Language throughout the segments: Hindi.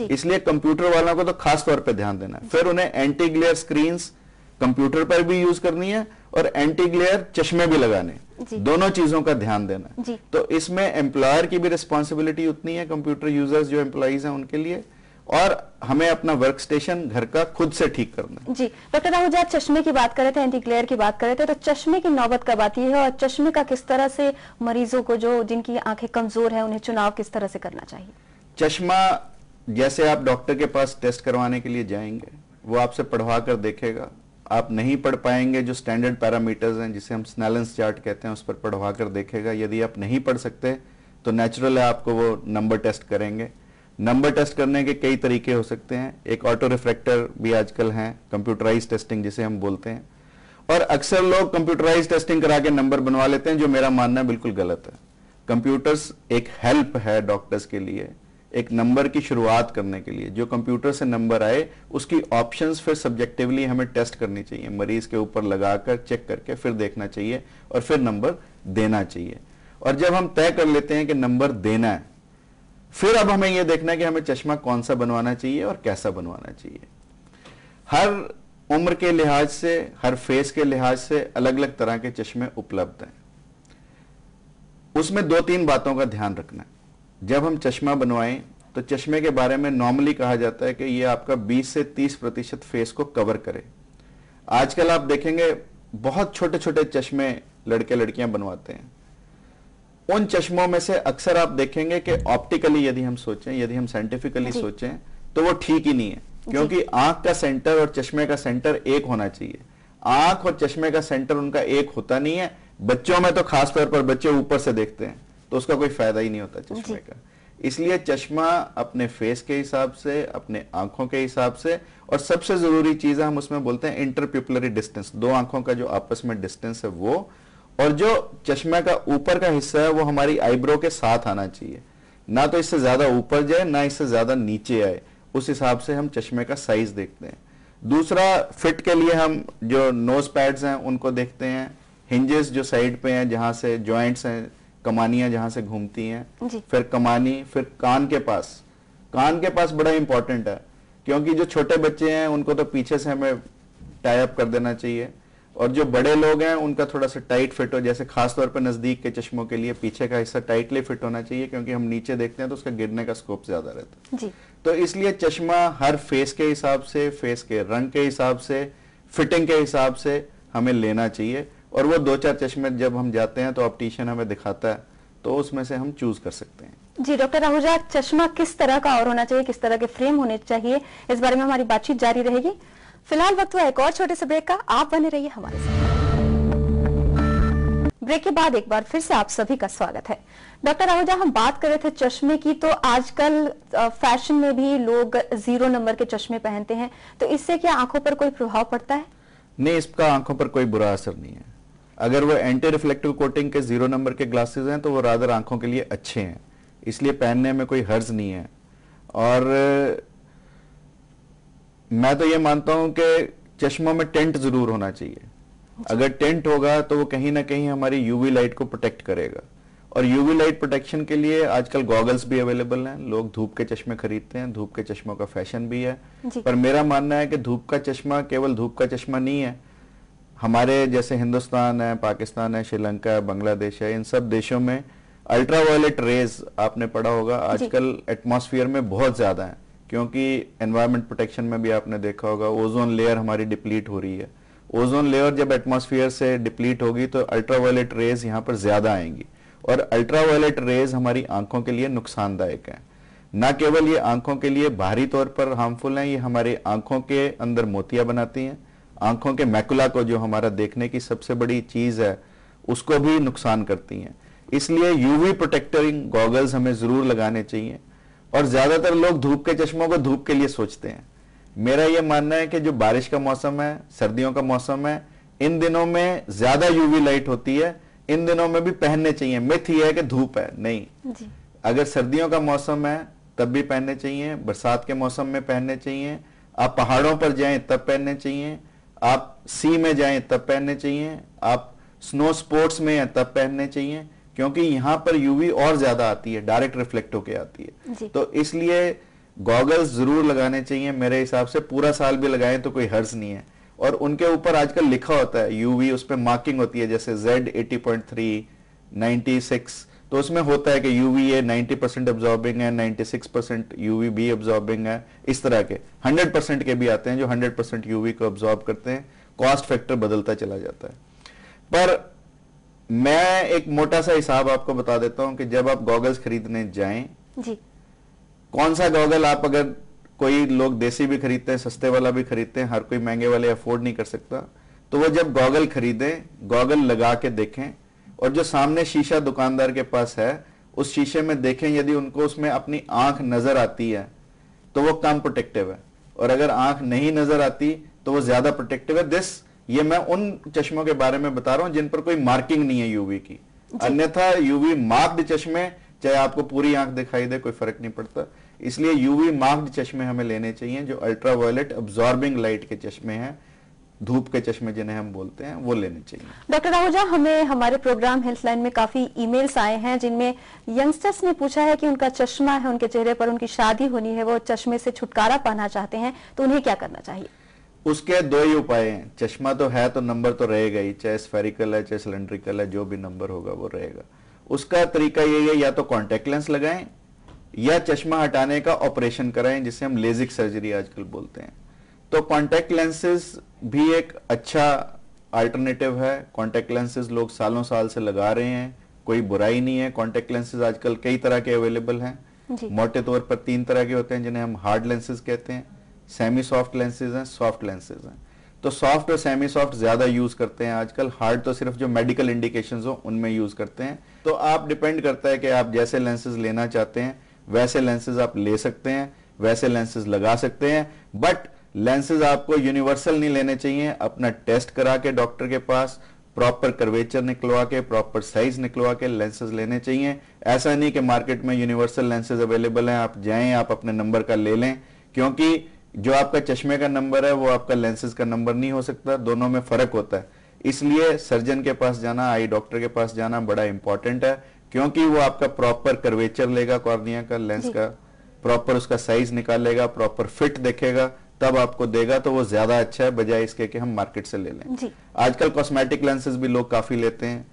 इसलिए कंप्यूटर वालों को तो खास तौर पे ध्यान देना है। फिर उन्हें एंटी ग्लेयर स्क्रीन्स कंप्यूटर पर भी यूज करनी है और एंटी ग्लेयर चश्मे भी लगाने, दोनों चीजों का ध्यान देना है। तो इसमें एम्प्लॉयर की भी रिस्पॉन्सिबिलिटी उतनी है, कंप्यूटर यूजर्स जो एम्प्लॉइज हैं उनके लिए, और हमें अपना वर्क स्टेशन घर का खुद से ठीक करना है। जी डॉक्टर राहुल जी, आप चश्मे की बात कर रहे थे, एंटी ग्लेयर की बात कर रहे थे, तो चश्मे की नौबत कब आती है और चश्मे का किस तरह से मरीजों को जो जिनकी आंखें कमजोर है उन्हें चुनाव किस तरह से करना चाहिए? चश्मा जैसे आप डॉक्टर के पास टेस्ट करवाने के लिए जाएंगे, वो आपसे पढ़वा कर देखेगा, आप नहीं पढ़ पाएंगे, जो स्टैंडर्ड पैरामीटर्स हैं जिसे हम स्नेलन्स चार्ट कहते हैं उस पर पढ़वा कर देखेगा। यदि आप नहीं पढ़ सकते तो नेचुरल है आपको वो नंबर टेस्ट करेंगे। नंबर टेस्ट करने के कई तरीके हो सकते हैं, एक ऑटो रिफ्रैक्टर भी आजकल हैं, कंप्यूटराइज टेस्टिंग जिसे हम बोलते हैं, और अक्सर लोग कंप्यूटराइज टेस्टिंग करा के नंबर बनवा लेते हैं, जो मेरा मानना बिल्कुल गलत है। कंप्यूटर्स एक हेल्प है डॉक्टर्स के लिए, एक नंबर की शुरुआत करने के लिए। जो कंप्यूटर से नंबर आए उसकी ऑप्शंस फिर सब्जेक्टिवली हमें टेस्ट करनी चाहिए, मरीज के ऊपर लगाकर चेक करके फिर देखना चाहिए और फिर नंबर देना चाहिए। और जब हम तय कर लेते हैं कि नंबर देना है, फिर अब हमें यह देखना है कि हमें चश्मा कौन सा बनवाना चाहिए और कैसा बनवाना चाहिए। हर उम्र के लिहाज से, हर फेस के लिहाज से अलग अलग तरह के चश्मे उपलब्ध हैं। उसमें 2-3 बातों का ध्यान रखना है। जब हम चश्मा बनवाएं तो चश्मे के बारे में नॉर्मली कहा जाता है कि यह आपका 20 से 30% फेस को कवर करे। आजकल आप देखेंगे बहुत छोटे छोटे चश्मे लड़के लड़कियां बनवाते हैं। उन चश्मों में से अक्सर आप देखेंगे कि ऑप्टिकली यदि हम सोचें, यदि हम साइंटिफिकली सोचें तो वो ठीक ही नहीं है, क्योंकि आंख का सेंटर और चश्मे का सेंटर एक होना चाहिए। आंख और चश्मे का सेंटर उनका एक होता नहीं है। बच्चों में तो खास तौर पर बच्चे ऊपर से देखते हैं तो उसका कोई फायदा ही नहीं होता चश्मे का। इसलिए चश्मा अपने फेस के हिसाब से, अपने आंखों के हिसाब से, और सबसे जरूरी चीज है हम उसमें बोलते हैं इंटरप्यूपिलरी डिस्टेंस, 2 आंखों का जो आपस में डिस्टेंस है वो, और जो चश्मे का ऊपर का हिस्सा है वो हमारी आईब्रो के साथ आना चाहिए, ना तो इससे ज्यादा ऊपर जाए ना इससे ज्यादा नीचे आए। उस हिसाब से हम चश्मे का साइज देखते हैं। दूसरा, फिट के लिए हम जो नोज पैड्स हैं उनको देखते हैं, हिंजेस जो साइड पे हैं जहां से जॉइंट्स हैं, कमानियां जहां से घूमती हैं, फिर कमानी, फिर कान के पास बड़ा इंपॉर्टेंट है, क्योंकि जो छोटे बच्चे हैं उनको तो पीछे से हमें टाई अप कर देना चाहिए, और जो बड़े लोग हैं उनका थोड़ा सा टाइट फिट हो, जैसे खासतौर पर नजदीक के चश्मों के लिए पीछे का हिस्सा टाइटली फिट होना चाहिए, क्योंकि हम नीचे देखते हैं तो उसका गिरने का स्कोप ज्यादा रहता है। तो इसलिए चश्मा हर फेस के हिसाब से, फेस के रंग के हिसाब से, फिटिंग के हिसाब से हमें लेना चाहिए, और वो 2-4 चश्मे जब हम जाते हैं तो ऑप्टिशियन हमें दिखाता है तो उसमें से हम चूज कर सकते हैं। जी डॉक्टर आहूजा, चश्मा किस तरह का और होना चाहिए, किस तरह के फ्रेम होने चाहिए, इस बारे में हमारी बातचीत जारी रहेगी। फिलहाल वक्त हुआ एक और छोटे से ब्रेक का, आप बने रहिए हमारे साथ। ब्रेक के बाद एक बार फिर से आप सभी का स्वागत है। डॉक्टर आहूजा, हम बात कर रहे थे चश्मे की, तो आजकल फैशन में भी लोग 0 नंबर के चश्मे पहनते हैं, तो इससे क्या आंखों पर कोई प्रभाव पड़ता है? नहीं, इसका आंखों पर कोई बुरा असर नहीं है। अगर वो एंटी रिफ्लेक्टिव कोटिंग के 0 नंबर के ग्लासेस हैं तो वो रादर आंखों के लिए अच्छे हैं, इसलिए पहनने में कोई हर्ज नहीं है। और मैं तो ये मानता हूं कि चश्मों में टेंट जरूर होना चाहिए। अगर टेंट होगा तो वो कहीं ना कहीं हमारी यूवी लाइट को प्रोटेक्ट करेगा, और यूवी लाइट प्रोटेक्शन के लिए आजकल गॉगल्स भी अवेलेबल हैं। लोग धूप के चश्मे खरीदते हैं, धूप के चश्मों का फैशन भी है, पर मेरा मानना है कि धूप का चश्मा केवल धूप का चश्मा नहीं है। हमारे जैसे हिंदुस्तान है, पाकिस्तान है, श्रीलंका है, बांग्लादेश है, इन सब देशों में अल्ट्रावायलेट रेज आपने पढ़ा होगा आजकल एटमॉस्फेयर में बहुत ज्यादा है, क्योंकि एनवायरमेंट प्रोटेक्शन में भी आपने देखा होगा ओजोन लेयर हमारी डिप्लीट हो रही है। ओजोन लेयर जब एटमॉस्फेयर से डिप्लीट होगी तो अल्ट्रावायलेट रेज यहाँ पर ज्यादा आएंगी, और अल्ट्रावायलेट रेज हमारी आंखों के लिए नुकसानदायक है। न केवल ये आंखों के लिए बाहरी तौर पर हार्मफुल हैं, ये हमारे आंखों के अंदर मोतिया बनाती हैं, आंखों के मैकुला को, जो हमारा देखने की सबसे बड़ी चीज है, उसको भी नुकसान करती हैं। इसलिए यूवी प्रोटेक्टिंग गॉगल्स हमें जरूर लगाने चाहिए, और ज्यादातर लोग धूप के चश्मों को धूप के लिए सोचते हैं। मेरा यह मानना है कि जो बारिश का मौसम है, सर्दियों का मौसम है, इन दिनों में ज्यादा यूवी लाइट होती है, इन दिनों में भी पहनने चाहिए। मिथ ये है कि धूप है, नहीं जी। अगर सर्दियों का मौसम है तब भी पहनने चाहिए, बरसात के मौसम में पहनने चाहिए, आप पहाड़ों पर जाएं तब पहनने चाहिए, आप सी में जाएं तब पहनने चाहिए, आप स्नो स्पोर्ट्स में हैं तब पहनने चाहिए, क्योंकि यहां पर यूवी और ज्यादा आती है, डायरेक्ट रिफ्लेक्ट होके आती है। तो इसलिए गॉगल्स जरूर लगाने चाहिए मेरे हिसाब से, पूरा साल भी लगाएं तो कोई हर्ज नहीं है। और उनके ऊपर आजकल लिखा होता है यूवी, उस पर मार्किंग होती है, जैसे Z 80.3 96, तो उसमें होता है कि यूवी 90% अब्जॉर्बिंग है, 96% यूवी बी अब्जॉर्बिंग है, इस तरह के 100% के भी आते हैं जो 100% यूवी को अब्जॉर्ब करते हैं। कॉस्ट फैक्टर बदलता चला जाता है। पर मैं एक मोटा सा हिसाब आपको बता देता हूं कि जब आप गॉगल्स खरीदने जाएं जी, कौन सा गॉगल आप, अगर कोई लोग देसी भी खरीदते हैं, सस्ते वाला भी खरीदते हैं, हर कोई महंगे वाले अफोर्ड नहीं कर सकता, तो वो जब गॉगल खरीदें, गॉगल लगा के देखें और जो सामने शीशा दुकानदार के पास है उस शीशे में देखें, यदि उनको उसमें अपनी आंख नजर आती है तो वो कम प्रोटेक्टिव है, और अगर आंख नहीं नजर आती तो वो ज्यादा प्रोटेक्टिव है। ये मैं उन चश्मों के बारे में बता रहा हूं जिन पर कोई मार्किंग नहीं है यूवी की। अन्यथा यूवी मार्क्ड चश्मे, चाहे आपको पूरी आंख दिखाई दे, कोई फर्क नहीं पड़ता। इसलिए यूवी मार्क्ड चश्मे हमें लेने चाहिए, जो अल्ट्रावायलेट अब्जॉर्बिंग लाइट के चश्मे हैं, धूप के चश्मे जिन्हें हम बोलते हैं, वो लेने चाहिए। डॉक्टर आहूजा, हमें हमारे प्रोग्राम हेल्थलाइन में काफी ईमेल्स आए हैं जिनमें यंगस्टर्स ने पूछा है कि उनका चश्मा है उनके चेहरे पर, उनकी शादी होनी है, वो चश्मे से छुटकारा पाना चाहते हैं, तो उन्हें क्या करना चाहिए? उसके दो ही उपाय हैं। चश्मा तो है तो नंबर तो रहेगा ही, चाहे स्फेरिकल है चाहे सिलेंड्रिकल है, जो भी नंबर होगा वो रहेगा। उसका तरीका यही है, या तो कॉन्टेक्ट लेंस लगाएं या चश्मा हटाने का ऑपरेशन कराएं, जिसे हम लेजिक सर्जरी आजकल बोलते हैं। तो कॉन्टेक्ट लेंसेज भी एक अच्छा अल्टरनेटिव है। कॉन्टेक्ट लेंसेज लोग सालों साल से लगा रहे हैं, कोई बुराई नहीं है। कॉन्टेक्ट लेंसेज आजकल कई तरह के अवेलेबल हैं। मोटे तौर पर 3 तरह के होते हैं जिन्हें हम हार्ड लेंसेज कहते हैं, सेमी सॉफ्ट लेंसेज हैं, सॉफ्ट लेंसेज हैं। तो सॉफ्ट और सेमी सॉफ्ट ज्यादा यूज करते हैं आजकल, हार्ड तो सिर्फ जो मेडिकल इंडिकेशंस हो उनमें यूज करते हैं। तो आप डिपेंड करता है कि आप जैसे लेंसेज लेना चाहते हैं वैसे लेंसेज आप ले सकते हैं, वैसे लेंसेज लगा सकते हैं। बट लेंसेज आपको यूनिवर्सल नहीं लेने चाहिए। अपना टेस्ट करा के डॉक्टर के पास प्रॉपर कर्वेचर निकलवा के, प्रॉपर साइज निकलवा के लेंसेज लेने चाहिए। ऐसा नहीं कि मार्केट में यूनिवर्सल लेंसेज अवेलेबल हैं, आप जाएं, आप अपने नंबर का ले लें, क्योंकि जो आपका चश्मे का नंबर है वो आपका लेंसेज का नंबर नहीं हो सकता, दोनों में फर्क होता है। इसलिए सर्जन के पास जाना, आई डॉक्टर के पास जाना बड़ा इंपॉर्टेंट है, क्योंकि वो आपका प्रॉपर कर्वेचर लेगा कॉर्निया का, लेंस का प्रॉपर उसका साइज निकालेगा, प्रॉपर फिट देखेगा, तब आपको देगा। तो वो ज्यादा अच्छा है बजाय इसके कि हम मार्केट से ले लें। आजकल कॉस्मेटिक लेंसेज भी लोग काफी लेते हैं।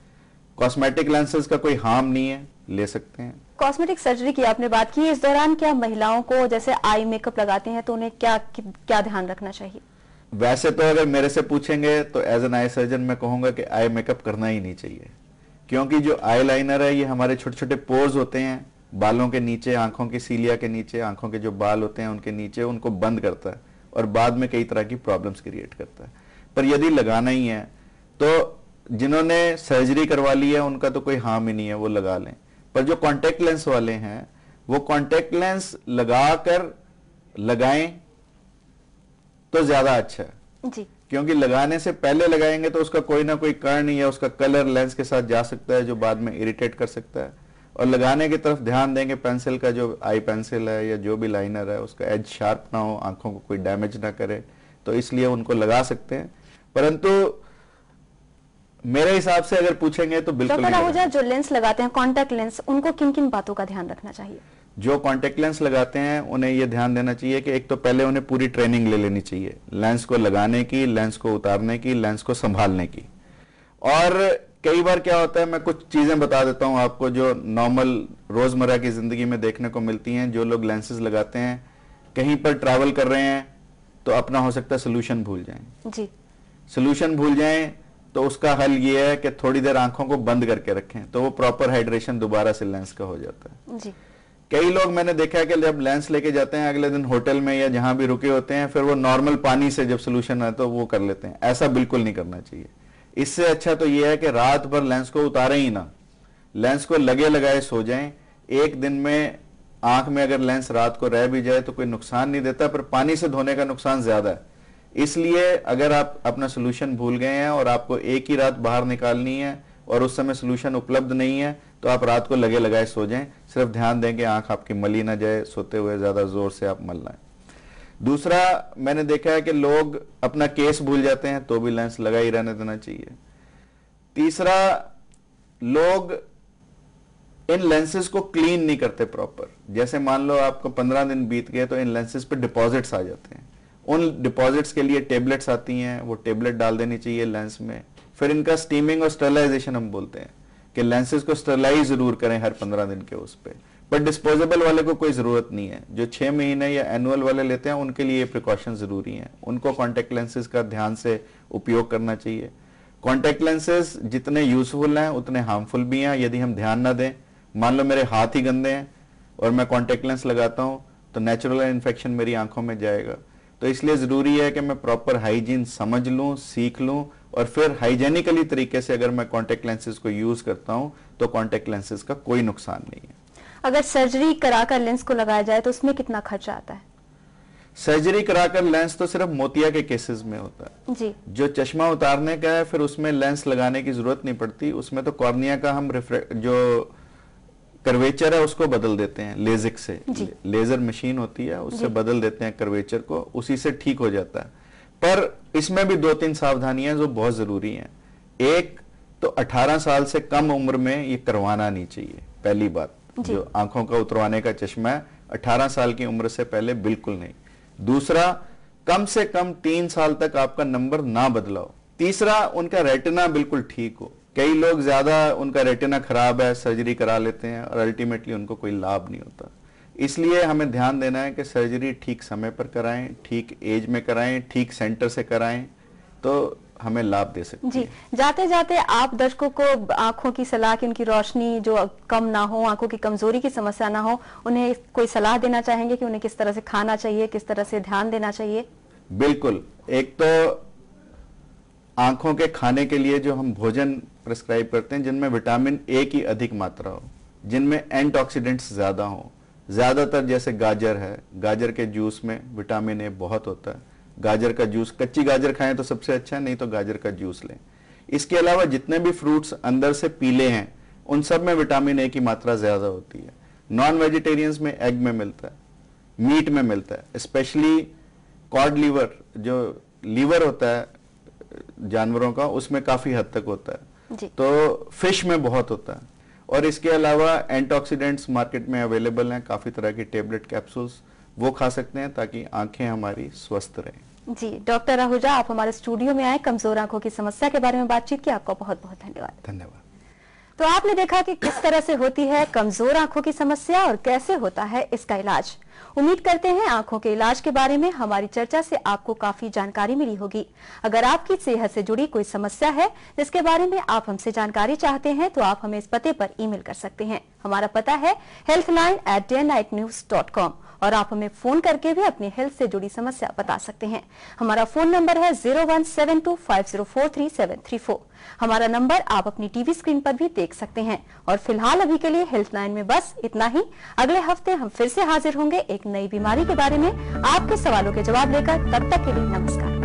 कॉस्मेटिक लेंसेज का कोई हार्म नहीं है, ले सकते हैं। कॉस्मेटिक सर्जरी की आपने बात की, इस दौरान क्या महिलाओं को जैसे आई मेकअप लगाते हैं तो उन्हें क्या ध्यान रखना चाहिए? वैसे तो अगर मेरे से पूछेंगे तो एज एन आई सर्जन मैं कहूंगा कि आई मेकअप करना ही नहीं चाहिए, क्योंकि जो आई लाइनर है ये हमारे छोटे छोटे पोर्स होते हैं बालों के नीचे, आंखों की सीलिया के नीचे, आंखों के जो बाल होते हैं उनके नीचे, उनको बंद करता है और बाद में कई तरह की प्रॉब्लम्स क्रिएट करता है। पर यदि लगाना ही है तो जिन्होंने सर्जरी करवा ली है उनका तो कोई हार्म ही नहीं है, वो लगा लें। पर जो कॉन्टेक्ट लेंस वाले हैं वो कॉन्टेक्ट लेंस लगाकर लगाएं तो ज्यादा अच्छा है जी, क्योंकि लगाने से पहले लगाएंगे तो उसका कोई ना कोई कर्ण या उसका कलर लेंस के साथ जा सकता है जो बाद में इरिटेट कर सकता है। और लगाने की तरफ ध्यान देंगे, पेंसिल का जो आई पेंसिल है या जो भी लाइनर है उसका एज शार्प ना हो, आंखों को कोई डैमेज ना करे, तो इसलिए उनको लगा सकते हैं। परंतु मेरे हिसाब से अगर पूछेंगे तो बिल्कुल डॉक्टर आहूजा, जो लेंस लगाते हैं कॉन्टेक्ट लेंस, उनको किन किन बातों का ध्यान रखना चाहिए? जो कॉन्टेक्ट लेंस लगाते हैं उन्हें यह ध्यान देना चाहिए कि एक तो पहले उन्हें पूरी ट्रेनिंग ले लेनी चाहिए, लेंस को लगाने की, लेंस को उतारने की, लेंस को संभालने की। और कई बार क्या होता है, मैं कुछ चीजें बता देता हूं आपको जो नॉर्मल रोजमर्रा की जिंदगी में देखने को मिलती हैं। जो लोग लेंसेज लगाते हैं कहीं पर ट्रैवल कर रहे हैं तो अपना हो सकता है सोल्यूशन भूल जाएं। जी, सोल्यूशन भूल जाएं तो उसका हल ये है कि थोड़ी देर आंखों को बंद करके रखें, तो वो प्रॉपर हाइड्रेशन दोबारा से लेंस का हो जाता है। जी, कई लोग मैंने देखा है कि जब लेंस लेके जाते हैं अगले दिन होटल में या जहां भी रुके होते हैं, फिर वो नॉर्मल पानी से जब सोल्यूशन है तो वो कर लेते हैं। ऐसा बिल्कुल नहीं करना चाहिए। इससे अच्छा तो ये है कि रात भर लेंस को उतारें ही ना, लेंस को लगे लगाए सो जाएं। एक दिन में आंख में अगर लेंस रात को रह भी जाए तो कोई नुकसान नहीं देता, पर पानी से धोने का नुकसान ज्यादा है। इसलिए अगर आप अपना सोल्यूशन भूल गए हैं और आपको एक ही रात बाहर निकालनी है और उस समय सोल्यूशन उपलब्ध नहीं है तो आप रात को लगे लगाए सो जाएं। सिर्फ ध्यान दें कि आंख आपकी मली ना जाए, सोते हुए ज्यादा जोर से आप मल ना। दूसरा, मैंने देखा है कि लोग अपना केस भूल जाते हैं तो भी लेंस लगा ही रहने देना चाहिए। तीसरा, लोग इन लेंसेज को क्लीन नहीं करते प्रॉपर। जैसे मान लो आपको 15 दिन बीत गए तो इन लेंसेज पे डिपॉजिट्स आ जाते हैं। उन डिपॉजिट्स के लिए टेबलेट्स आती हैं, वो टेबलेट डाल देनी चाहिए लेंस में। फिर इनका स्टीमिंग और स्टरलाइजेशन हम बोलते हैं कि लेंसेज को स्टरलाइज जरूर करें हर 15 दिन के उस पे। पर डिस्पोजेबल वाले को कोई जरूरत नहीं है। जो 6 महीने या एनुअल वाले लेते हैं उनके लिए ये प्रिकॉशन जरूरी हैं। उनको कॉन्टेक्ट लेंसेज का ध्यान से उपयोग करना चाहिए। कॉन्टेक्ट लेंसेज जितने यूजफुल हैं उतने हार्मफुल भी हैं यदि हम ध्यान ना दें। मान लो मेरे हाथ ही गंदे हैं और मैं कॉन्टेक्ट लेंस लगाता हूं तो नेचुरल इन्फेक्शन मेरी आंखों में जाएगा। तो इसलिए जरूरी है कि मैं प्रॉपर हाइजीन समझ लूं, सीख लूं और फिर हाइजेनिकली तरीके से अगर मैं कॉन्टेक्ट लेंसेज को यूज करता हूं तो कॉन्टेक्ट लेंसेज का कोई नुकसान नहीं है। अगर सर्जरी कराकर लेंस को लगाया जाए तो उसमें कितना खर्चा आता है? सर्जरी कराकर लेंस तो सिर्फ मोतिया के केसेस में होता है जी। जो चश्मा उतारने का है फिर उसमें लेंस लगाने की जरूरत नहीं पड़ती। उसमें तो कॉर्निया का हम जो कर्वेचर है उसको बदल देते हैं लेजिक से। लेजर मशीन होती है उससे बदल देते हैं कर्वेचर को, उसी से ठीक हो जाता है। पर इसमें भी 2-3 सावधानियां जो बहुत जरूरी हैं। एक तो 18 साल से कम उम्र में ये करवाना नहीं चाहिए। पहली बात, जो आंखों का उतरवाने का चश्मा है 18 साल की उम्र से पहले बिल्कुल नहीं। दूसरा, कम से कम 3 साल तक आपका नंबर ना बदलाओ। तीसरा, उनका रेटिना बिल्कुल ठीक हो। कई लोग ज्यादा उनका रेटिना खराब है सर्जरी करा लेते हैं और अल्टीमेटली उनको कोई लाभ नहीं होता। इसलिए हमें ध्यान देना है कि सर्जरी ठीक समय पर कराएं, ठीक एज में कराएं, ठीक सेंटर से कराएं तो हमें लाभ दे सकते हैं। जी, जाते जाते आप दर्शकों को आंखों की सलाह की, उनकी रोशनी जो कम ना हो, आंखों की कमजोरी की समस्या ना हो, उन्हें कोई सलाह देना चाहेंगे कि उन्हें किस तरह से खाना चाहिए, किस तरह से ध्यान देना चाहिए? बिल्कुल। एक तो आंखों के खाने के लिए जो हम भोजन प्रिस्क्राइब करते हैं जिनमें विटामिन ए की अधिक मात्रा हो, जिनमें एंटीऑक्सीडेंट्स ज्यादा हो। ज्यादातर जैसे गाजर है, गाजर के जूस में विटामिन ए बहुत होता है। गाजर का जूस, कच्ची गाजर खाएं तो सबसे अच्छा, नहीं तो गाजर का जूस लें। इसके अलावा जितने भी फ्रूट्स अंदर से पीले हैं उन सब में विटामिन ए की मात्रा ज्यादा होती है। नॉन वेजिटेरियंस में एग में मिलता है, मीट में मिलता है, स्पेशली कॉड लीवर, जो लीवर होता है जानवरों का, उसमें काफी हद तक होता है। तो फिश में बहुत होता है। और इसके अलावा एंटीऑक्सीडेंट्स मार्केट में अवेलेबल हैं, काफी तरह की टेबलेट कैप्सूल्स, वो खा सकते हैं ताकि आंखें हमारी स्वस्थ रहें। जी, डॉक्टर आहूजा, आप हमारे स्टूडियो में आए, कमजोर आंखों की समस्या के बारे में बातचीत की, आपका बहुत बहुत धन्यवाद। धन्यवाद। तो आपने देखा कि किस तरह से होती है कमजोर आंखों की समस्या और कैसे होता है इसका इलाज। उम्मीद करते हैं आंखों के इलाज के बारे में हमारी चर्चा से आपको काफी जानकारी मिली होगी। अगर आपकी सेहत से जुड़ी कोई समस्या है जिसके बारे में आप हमसे जानकारी चाहते हैं तो आप हमें इस पते पर ईमेल कर सकते हैं। हमारा पता है healthline@dayandnightnews.com और आप हमें फोन करके भी अपनी हेल्थ से जुड़ी समस्या बता सकते हैं। हमारा फोन नंबर है 0172504334। हमारा नंबर आप अपनी टीवी स्क्रीन पर भी देख सकते हैं। और फिलहाल अभी के लिए हेल्थलाइन में बस इतना ही। अगले हफ्ते हम फिर से हाजिर होंगे एक नई बीमारी के बारे में आपके सवालों के जवाब लेकर। तब तक के लिए नमस्कार।